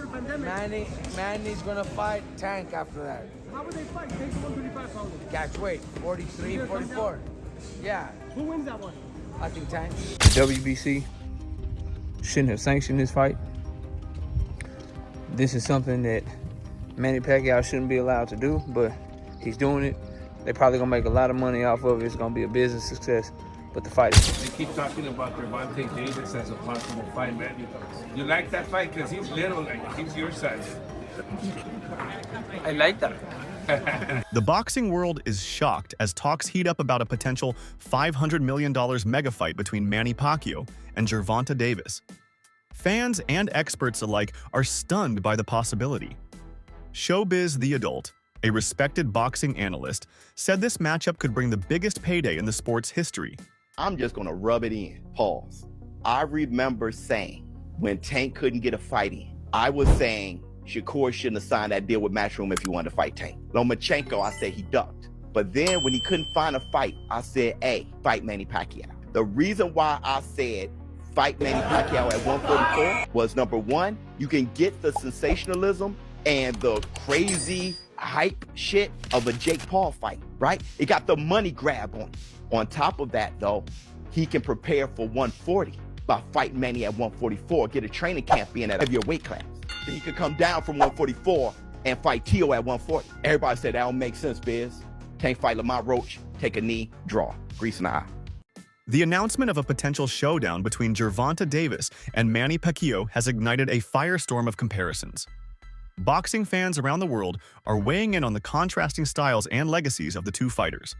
before the pandemic. Manny's gonna fight Tank after that. How would they fight? Tank's a 135 pounder. Catch weight, 43, 44. Yeah. Who wins that one? I think Tank. WBC shouldn't have sanctioned this fight. This is something that Manny Pacquiao shouldn't be allowed to do, but he's doing it. They're probably gonna make a lot of money off of it. It's gonna be a business success, but the fight is... They keep talking about Gervonta Davis as a possible fight, man. You like that fight because he's little, like he's your size. I like that. The boxing world is shocked as talks heat up about a potential $500 million mega fight between Manny Pacquiao and Gervonta Davis. Fans and experts alike are stunned by the possibility. Showbiz The Adult, a respected boxing analyst, said this matchup could bring the biggest payday in the sport's history. I'm just gonna rub it in. Pause. I remember saying when Tank couldn't get a fight in, I was saying Shakur shouldn't have signed that deal with Matchroom if he wanted to fight Tank. Lomachenko, I said he ducked. But then when he couldn't find a fight, I said, hey, fight Manny Pacquiao. The reason why I said fight Manny Pacquiao at 144 was, number one, you can get the sensationalism and the crazy hype shit of a Jake Paul fight, right? It got the money grab on it. On top of that, though, he can prepare for 140 by fighting Manny at 144, get a training camp in at your weight class. Then he could come down from 144 and fight Tio at 140. Everybody said that don't make sense, Biz. Tank fight Lamont Roach, take a knee, draw, grease in the eye. The announcement of a potential showdown between Gervonta Davis and Manny Pacquiao has ignited a firestorm of comparisons. Boxing fans around the world are weighing in on the contrasting styles and legacies of the two fighters.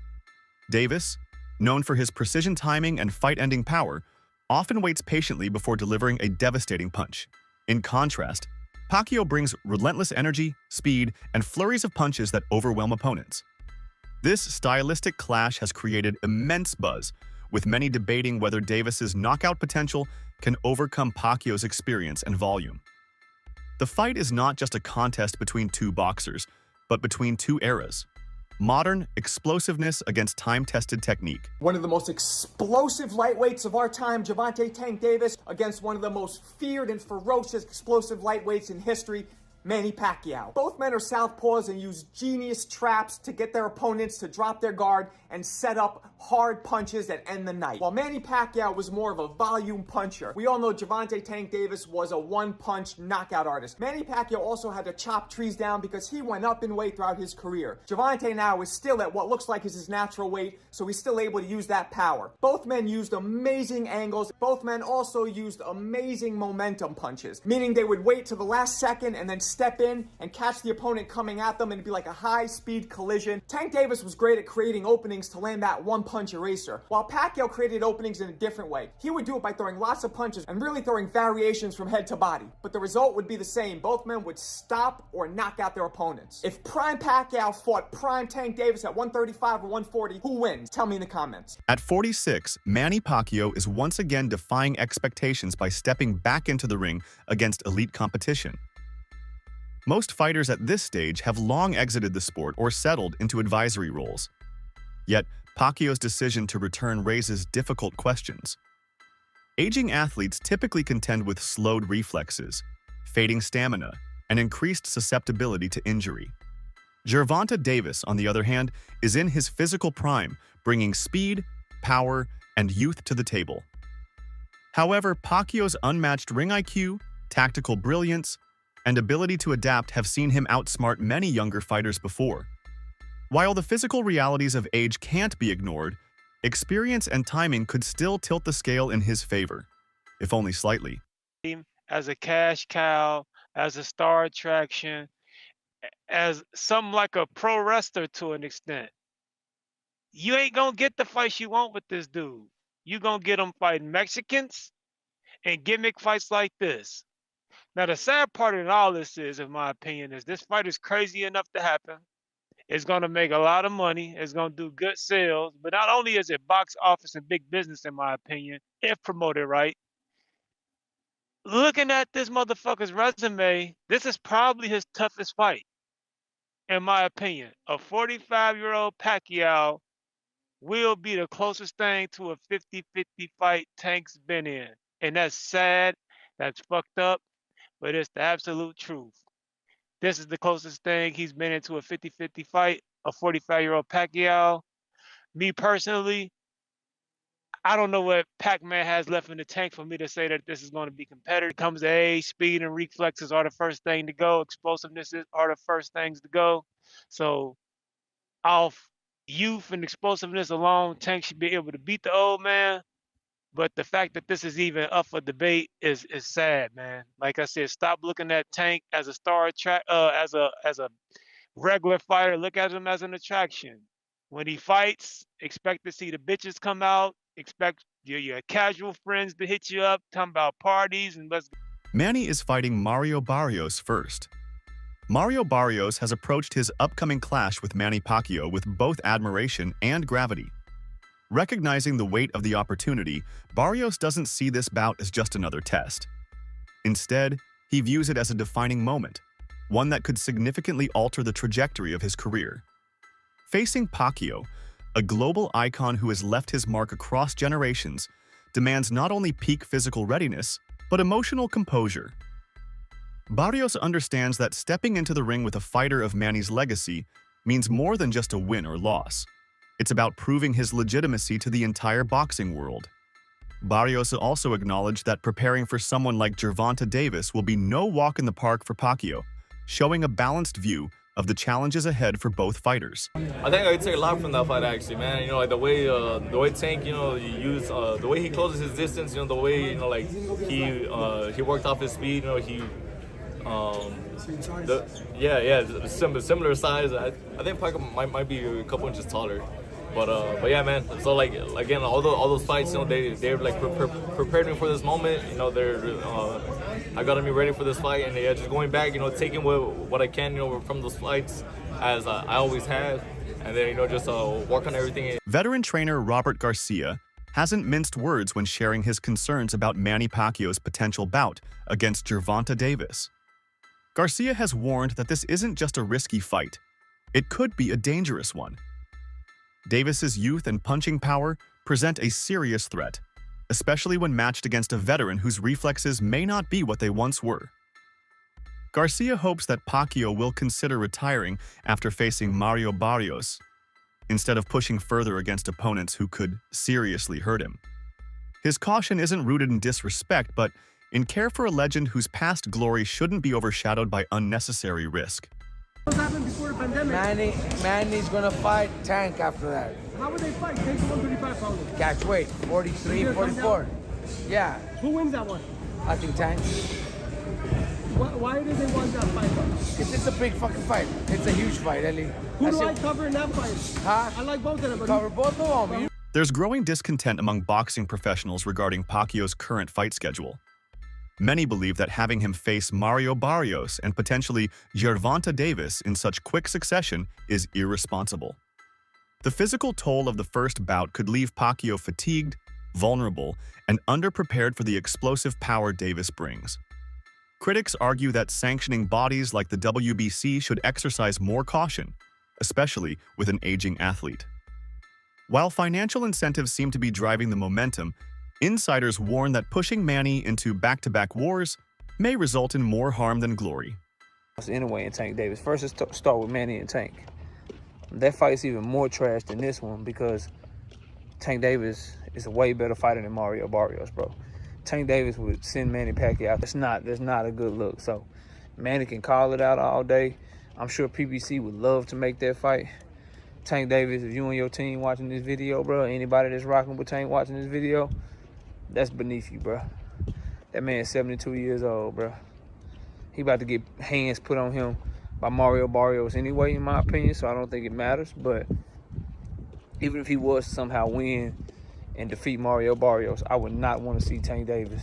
Davis, known for his precision timing and fight-ending power, often waits patiently before delivering a devastating punch. In contrast, Pacquiao brings relentless energy, speed, and flurries of punches that overwhelm opponents. This stylistic clash has created immense buzz, with many debating whether Davis's knockout potential can overcome Pacquiao's experience and volume. The fight is not just a contest between two boxers, but between two eras. Modern explosiveness against time-tested technique. One of the most explosive lightweights of our time, Gervonta "Tank" Davis, against one of the most feared and ferocious explosive lightweights in history, Manny Pacquiao. Both men are southpaws and use genius traps to get their opponents to drop their guard and set up hard punches that end the night. While Manny Pacquiao was more of a volume puncher, we all know Gervonta "Tank" Davis was a one-punch knockout artist. Manny Pacquiao also had to chop trees down because he went up in weight throughout his career. Gervonta now is still at what looks like is his natural weight, so he's still able to use that power. Both men used amazing angles. Both men also used amazing momentum punches, meaning they would wait to the last second and then step in and catch the opponent coming at them, and it'd be like a high-speed collision. Tank Davis was great at creating openings to land that one-punch eraser, while Pacquiao created openings in a different way. He would do it by throwing lots of punches and really throwing variations from head to body, but the result would be the same. Both men would stop or knock out their opponents. If prime Pacquiao fought prime Tank Davis at 135 or 140, who wins? Tell me in the comments. At 46, Manny Pacquiao is once again defying expectations by stepping back into the ring against elite competition. Most fighters at this stage have long exited the sport or settled into advisory roles. Yet, Pacquiao's decision to return raises difficult questions. Aging athletes typically contend with slowed reflexes, fading stamina, and increased susceptibility to injury. Gervonta Davis, on the other hand, is in his physical prime, bringing speed, power, and youth to the table. However, Pacquiao's unmatched ring IQ, tactical brilliance, and ability to adapt have seen him outsmart many younger fighters before. While the physical realities of age can't be ignored, experience and timing could still tilt the scale in his favor, if only slightly. As a cash cow, as a star attraction, as something like a pro wrestler to an extent. You ain't gonna get the fights you want with this dude. You gonna get him fighting Mexicans and gimmick fights like this. Now, the sad part in all this is, in my opinion, is this fight is crazy enough to happen. It's going to make a lot of money. It's going to do good sales. But not only is it box office and big business, in my opinion, if promoted right, looking at this motherfucker's resume, this is probably his toughest fight, in my opinion. A 45-year-old Pacquiao will be the closest thing to a 50-50 fight Tank's been in. And that's sad. That's fucked up. but it's the absolute truth. This is the closest thing he's been into a 50-50 fight, a 45-year-old Pacquiao. Me personally, I don't know what Pac-Man has left in the tank for me to say that this is going to be competitive. It comes to age, speed and reflexes are the first thing to go. Explosiveness are the first things to go. So off youth and explosiveness alone, Tank should be able to beat the old man. But the fact that this is even up for debate is sad, man. Like I said, stop looking at Tank as a star as a regular fighter. Look at him as an attraction. When he fights, expect to see the bitches come out. Expect your casual friends to hit you up, talking about parties and let's. Manny is fighting Mario Barrios first. Mario Barrios has approached his upcoming clash with Manny Pacquiao with both admiration and gravity. Recognizing the weight of the opportunity, Barrios doesn't see this bout as just another test. Instead, he views it as a defining moment, one that could significantly alter the trajectory of his career. Facing Pacquiao, a global icon who has left his mark across generations, demands not only peak physical readiness, but emotional composure. Barrios understands that stepping into the ring with a fighter of Manny's legacy means more than just a win or loss. It's about proving his legitimacy to the entire boxing world. Barrios also acknowledged that preparing for someone like Gervonta Davis will be no walk in the park for Pacquiao, showing a balanced view of the challenges ahead for both fighters. I think I could take a lot from that fight, actually, man. You know, like the way Tank, you know, the way he closes his distance, you know, the way, you know, like he worked off his speed, you know, similar size. I think Pacquiao might be a couple inches taller. But yeah, man. So like again, all those fights, you know, they're like prepared me for this moment. You know, I got me ready for this fight, and yeah, just going back, you know, taking what I can, you know, from those fights as I always have, and then, you know, just work on everything. Veteran trainer Robert Garcia hasn't minced words when sharing his concerns about Manny Pacquiao's potential bout against Gervonta Davis. Garcia has warned that this isn't just a risky fight; it could be a dangerous one. Davis's youth and punching power present a serious threat, especially when matched against a veteran whose reflexes may not be what they once were. Garcia hopes that Pacquiao will consider retiring after facing Mario Barrios, instead of pushing further against opponents who could seriously hurt him. His caution isn't rooted in disrespect, but in care for a legend whose past glory shouldn't be overshadowed by unnecessary risk. What happened before the pandemic? Manny's gonna fight Tank after that. How would they fight? Take 135 pounds. Catch weight, 43, 44. Yeah, Who wins that one? I think Tank. Why do they want that fight? Because it's a big fucking fight. It's a huge fight, Ellie. Who do I cover in that fight? Huh? I like both of them. But Cover both of them. There's growing discontent among boxing professionals regarding Pacquiao's current fight schedule. Many believe that having him face Mario Barrios and potentially Gervonta Davis in such quick succession is irresponsible. The physical toll of the first bout could leave Pacquiao fatigued, vulnerable, and underprepared for the explosive power Davis brings. Critics argue that sanctioning bodies like the WBC should exercise more caution, especially with an aging athlete. While financial incentives seem to be driving the momentum, insiders warn that pushing Manny into back-to-back wars may result in more harm than glory. Anyway, in Tank Davis. First, let's start with Manny and Tank. That fight's even more trash than this one because Tank Davis is a way better fighter than Mario Barrios, bro. Tank Davis would send Manny Pacquiao. That's not a good look. So Manny can call it out all day. I'm sure PBC would love to make that fight. Tank Davis, if you and your team watching this video, bro, anybody that's rocking with Tank watching this video, that's beneath you, bro. That man's 72 years old, bro. He about to get hands put on him by Mario Barrios anyway, in my opinion, so I don't think it matters. But even if he was to somehow win and defeat Mario Barrios, I would not want to see Tank Davis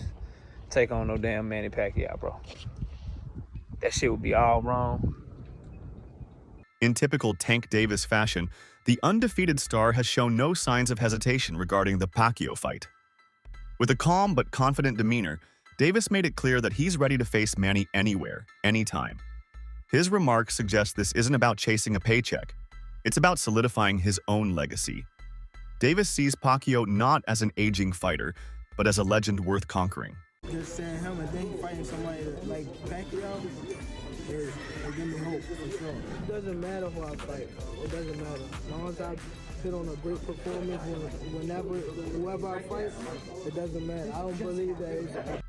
take on no damn Manny Pacquiao, bro. That shit would be all wrong. In typical Tank Davis fashion, the undefeated star has shown no signs of hesitation regarding the Pacquiao fight. With a calm but confident demeanor, Davis made it clear that he's ready to face Manny anywhere, anytime. His remarks suggest this isn't about chasing a paycheck. It's about solidifying his own legacy. Davis sees Pacquiao not as an aging fighter, but as a legend worth conquering. Just saying him and then fighting somebody like Pacquiao is give me hope for sure. It doesn't matter who I fight. It doesn't matter. As long as I put on a great performance whoever I fight, it doesn't matter. I don't believe that it's...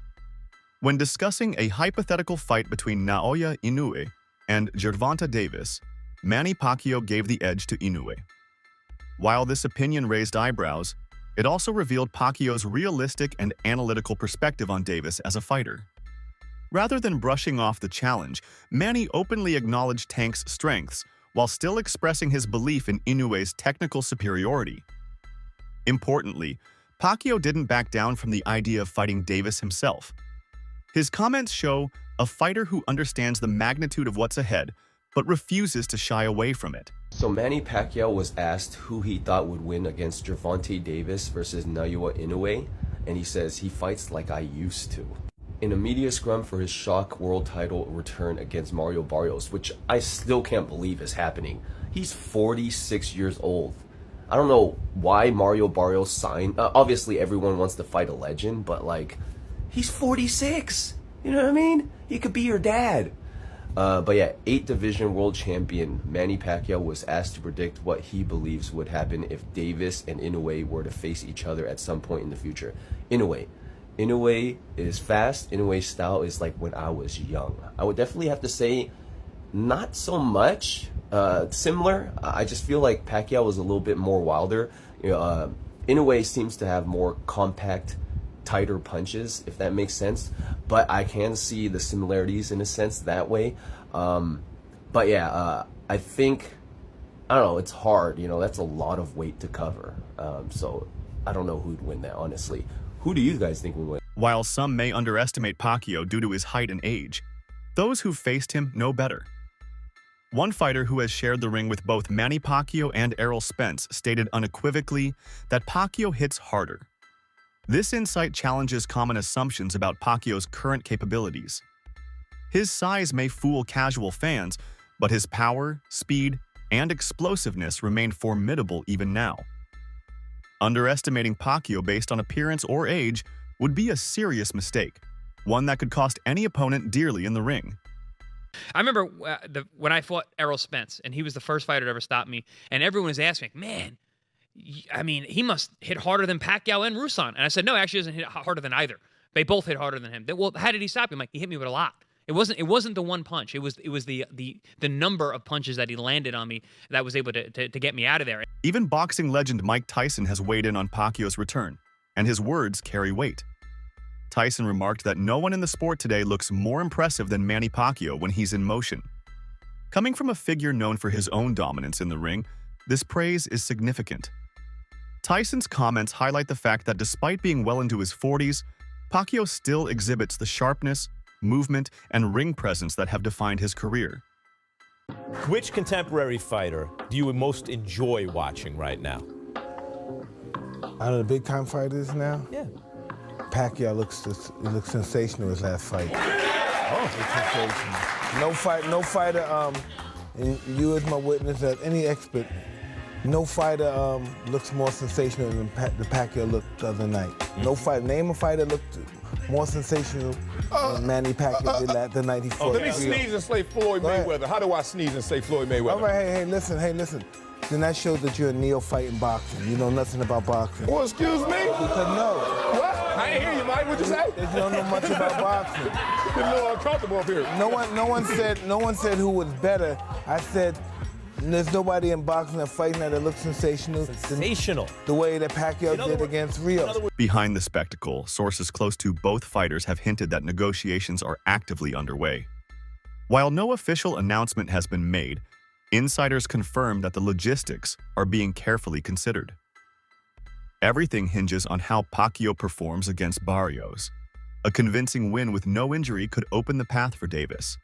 When discussing a hypothetical fight between Naoya Inoue and Gervonta Davis, Manny Pacquiao gave the edge to Inoue. While this opinion raised eyebrows, it also revealed Pacquiao's realistic and analytical perspective on Davis as a fighter. Rather than brushing off the challenge, Manny openly acknowledged Tank's strengths while still expressing his belief in Inoue's technical superiority. Importantly, Pacquiao didn't back down from the idea of fighting Davis himself. His comments show a fighter who understands the magnitude of what's ahead, but refuses to shy away from it. So Manny Pacquiao was asked who he thought would win against Gervonta Davis versus Naoya Inoue, and he says he fights like I used to. In a media scrum for his shock world title return against Mario Barrios, which I still can't believe is happening. He's 46 years old. I don't know why Mario Barrios signed. Obviously everyone wants to fight a legend, but like, he's 46. You know what I mean? He could be your dad. But yeah, 8th division world champion Manny Pacquiao was asked to predict what he believes would happen if Davis and Inoue were to face each other at some point in the future. Inoue is fast. Inoue's style is like when I was young. I would definitely have to say not so much similar. I just feel like Pacquiao was a little bit more wilder. Inoue seems to have more compact, tighter punches, if that makes sense, but I can see the similarities in a sense that way. But yeah, I think, I don't know, it's hard, that's a lot of weight to cover. So I don't know who'd win that, honestly. Who do you guys think would win? While some may underestimate Pacquiao due to his height and age, those who faced him know better. One fighter who has shared the ring with both Manny Pacquiao and Errol Spence stated unequivocally that Pacquiao hits harder. This insight challenges common assumptions about Pacquiao's current capabilities. His size may fool casual fans, but his power, speed, and explosiveness remain formidable even now. Underestimating Pacquiao based on appearance or age would be a serious mistake, one that could cost any opponent dearly in the ring. I remember when I fought Errol Spence, and he was the first fighter to ever stop me, and everyone was asking, man, I mean, he must hit harder than Pacquiao and Rusan. And I said, no, actually, he doesn't hit harder than either. They both hit harder than him. Well, how did he stop him? Like, he hit me with a lot. It wasn't the one punch. It was the number of punches that he landed on me that was able to get me out of there. Even boxing legend Mike Tyson has weighed in on Pacquiao's return, and his words carry weight. Tyson remarked that no one in the sport today looks more impressive than Manny Pacquiao when he's in motion. Coming from a figure known for his own dominance in the ring, this praise is significant. Tyson's comments highlight the fact that despite being well into his 40s, Pacquiao still exhibits the sharpness, movement, and ring presence that have defined his career. Which contemporary fighter do you most enjoy watching right now? Out of the big-time fighters now? Yeah. Pacquiao looks sensational his last fight. Oh, sensational. No fighter, and you as my witness, as any expert, no fighter looks more sensational than the Pacquiao looked the other night. No fighter, name a fighter looked more sensational than Manny Pacquiao did the night he fought. Let me sneeze and say Floyd Mayweather. How do I sneeze and say Floyd Mayweather? All right, hey, listen. Then that shows that you're a neophyte in boxing. You know nothing about boxing. Well, excuse me? Because no. What? I didn't hear you, Mike. What'd you say? You don't know much about boxing. You're a little uncomfortable up here. No one said who was better. I said there's nobody in boxing that fighting that looks sensational. The way that Pacquiao did against Rio. Behind the spectacle, sources close to both fighters have hinted that negotiations are actively underway. While no official announcement has been made, insiders confirm that the logistics are being carefully considered. Everything hinges on how Pacquiao performs against Barrios. A convincing win with no injury could open the path for Davis.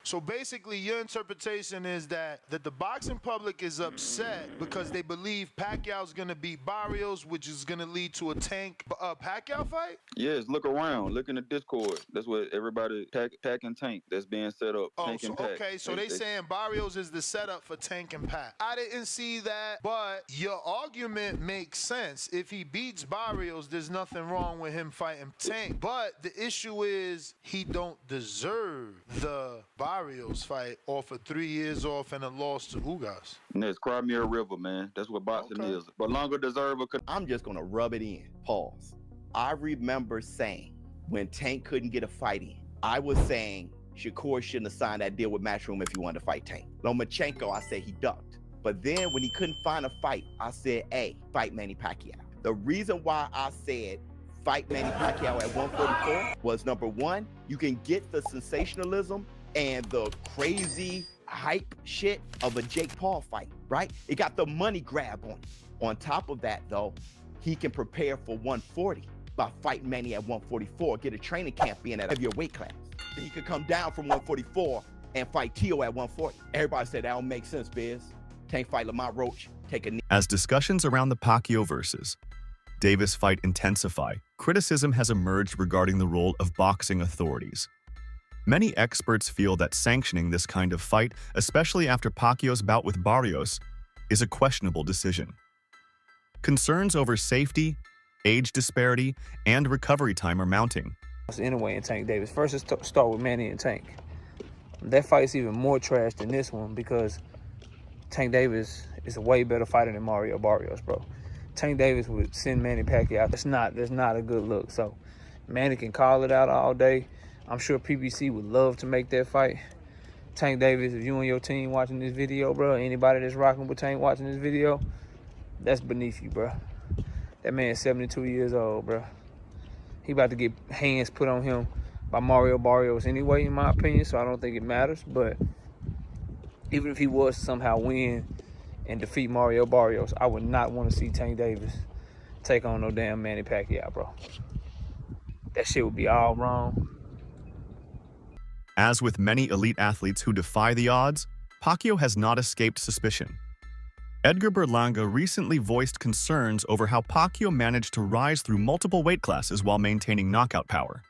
So basically, your interpretation is that the boxing public is upset because they believe Pacquiao's gonna beat Barrios, which is gonna lead to a Tank Pacquiao fight? Yes, look around. Look in the Discord. That's what everybody Pac and Tank that's being set up. Oh, Tank so and Pac. okay, so they saying Barrios is the setup for Tank and Pac. I didn't see that, but your argument makes sense. If he beats Barrios, there's nothing wrong with him fighting Tank. But the issue is he don't deserve the Barrios fight off of 3 years off and a loss to Ugas. Next, cry me a river, man. That's what boxing is. But longer deserve a... I'm just gonna rub it in. Pause. I remember saying when Tank couldn't get a fight in, I was saying Shakur shouldn't have signed that deal with Matchroom if he wanted to fight Tank. Lomachenko, I said he ducked. But then when he couldn't find a fight, I said, hey, fight Manny Pacquiao. The reason why I said fight Manny Pacquiao at 144 was, number one, you can get the sensationalism and the crazy hype shit of a Jake Paul fight, right? It got the money grab on it. On top of that, though, he can prepare for 140 by fighting Manny at 144, get a training camp in at a heavier weight class. Then he could come down from 144 and fight Tio at 140. Everybody said that don't make sense, Biz. Tank fight Lamont Roach, take a knee. As discussions around the Pacquiao versus Davis fight intensify, criticism has emerged regarding the role of boxing authorities. Many experts feel that sanctioning this kind of fight, especially after Pacquiao's bout with Barrios, is a questionable decision. Concerns over safety, age disparity, and recovery time are mounting. Anyway, and Tank Davis. First, let's start with Manny and Tank. That fight's even more trash than this one because Tank Davis is a way better fighter than Mario Barrios, bro. Tank Davis would send Manny Pacquiao. That's not a good look. So Manny can call it out all day. I'm sure PBC would love to make that fight. Tank Davis, if you and your team watching this video, bro, anybody that's rocking with Tank watching this video, that's beneath you, bro. That man's 72 years old, bro. He about to get hands put on him by Mario Barrios anyway, in my opinion, so I don't think it matters. But even if he was to somehow win and defeat Mario Barrios, I would not want to see Tank Davis take on no damn Manny Pacquiao, bro. That shit would be all wrong. As with many elite athletes who defy the odds, Pacquiao has not escaped suspicion. Edgar Berlanga recently voiced concerns over how Pacquiao managed to rise through multiple weight classes while maintaining knockout power.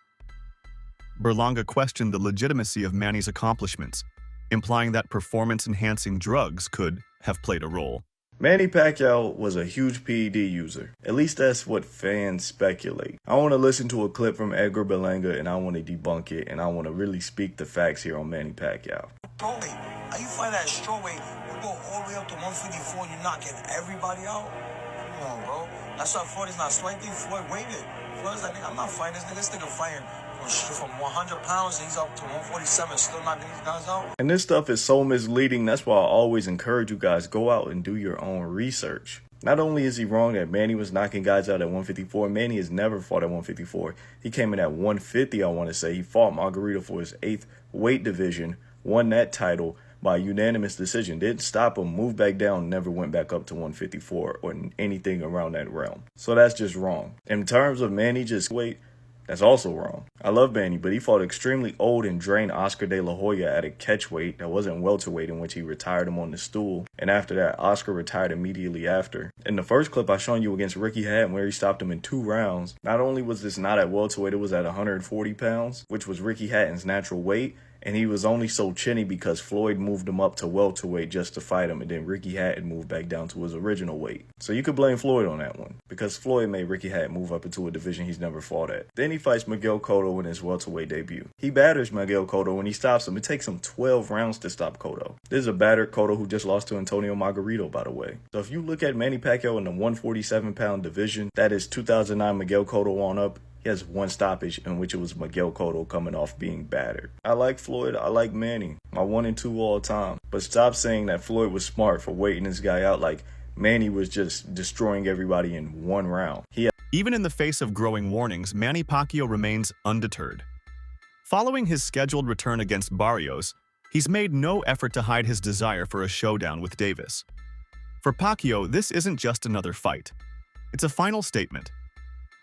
Berlanga questioned the legitimacy of Manny's accomplishments, implying that performance-enhancing drugs could have played a role. Manny Pacquiao was a huge PED user. At least that's what fans speculate. I want to listen to a clip from Edgar Berlanga and I want to debunk it, and I want to really speak the facts here on Manny Pacquiao. Strawweight. How you find that strawweight? You go all the way up to 154 and you're knocking everybody out? Come on, bro. That's why Floyd is not striking. Floyd waited. Floyd's like, I'm not fighting this nigga fighting from 100 pounds and he's up to 147, still knocking these guys out. And this stuff is so misleading. That's why I always encourage you guys, go out and do your own research. Not only is he wrong that Manny was knocking guys out at 154, Manny has never fought at 154. He came in at 150, I want to say. He fought Margarito for his 8th weight division, won that title by unanimous decision. Didn't stop him, moved back down, never went back up to 154 or anything around that realm. So that's just wrong. In terms of Manny just weight, that's also wrong. I love Manny, but he fought extremely old and drained Oscar De La Hoya at a catchweight that wasn't welterweight, in which he retired him on the stool. And after that, Oscar retired immediately after. In the first clip I shown you against Ricky Hatton, where he stopped him in 2 rounds, not only was this not at welterweight, it was at 140 pounds, which was Ricky Hatton's natural weight. And he was only so chinny because Floyd moved him up to welterweight just to fight him, and then Ricky Hatton moved back down to his original weight. So you could blame Floyd on that one, because Floyd made Ricky Hatton move up into a division he's never fought at. Then he fights Miguel Cotto in his welterweight debut. He batters Miguel Cotto when he stops him. It takes him 12 rounds to stop Cotto. This is a battered Cotto who just lost to Antonio Margarito, by the way. So if you look at Manny Pacquiao in the 147-pound division, that is 2009 Miguel Cotto on up, he has 1 stoppage, in which it was Miguel Cotto coming off being battered. I like Floyd. I like Manny. My 1 and 2 all time. But stop saying that Floyd was smart for waiting this guy out like Manny was just destroying everybody in 1 round. Even in the face of growing warnings, Manny Pacquiao remains undeterred. Following his scheduled return against Barrios, he's made no effort to hide his desire for a showdown with Davis. For Pacquiao, this isn't just another fight. It's a final statement.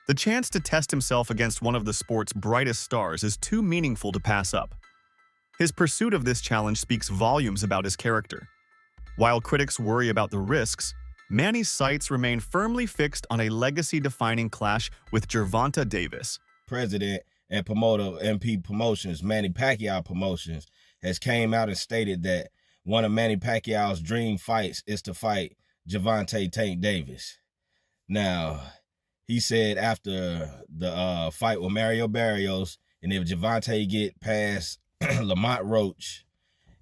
The chance to test himself against one of the sport's brightest stars is too meaningful to pass up. His pursuit of this challenge speaks volumes about his character. While critics worry about the risks, Manny's sights remain firmly fixed on a legacy-defining clash with Gervonta Davis. President and promoter of MP Promotions, Manny Pacquiao Promotions, has came out and stated that one of Manny Pacquiao's dream fights is to fight Gervonta Tank Davis. Now, he said after the fight with Mario Barrios, and if Gervonta get past Lamont Roach,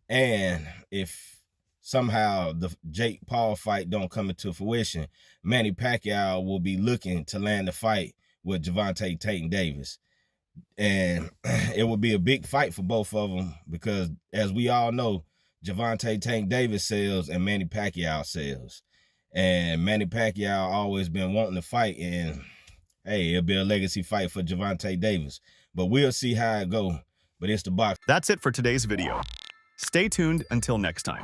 and if somehow the Jake Paul fight don't come into fruition, Manny Pacquiao will be looking to land the fight with Gervonta Tank Davis. And it would be a big fight for both of them because, as we all know, Gervonta Tank Davis sells and Manny Pacquiao sells. And Manny Pacquiao always been wanting to fight, and hey, it'll be a legacy fight for Gervonta Davis. But we'll see how it go. But it's the box. That's it for today's video. Stay tuned until next time.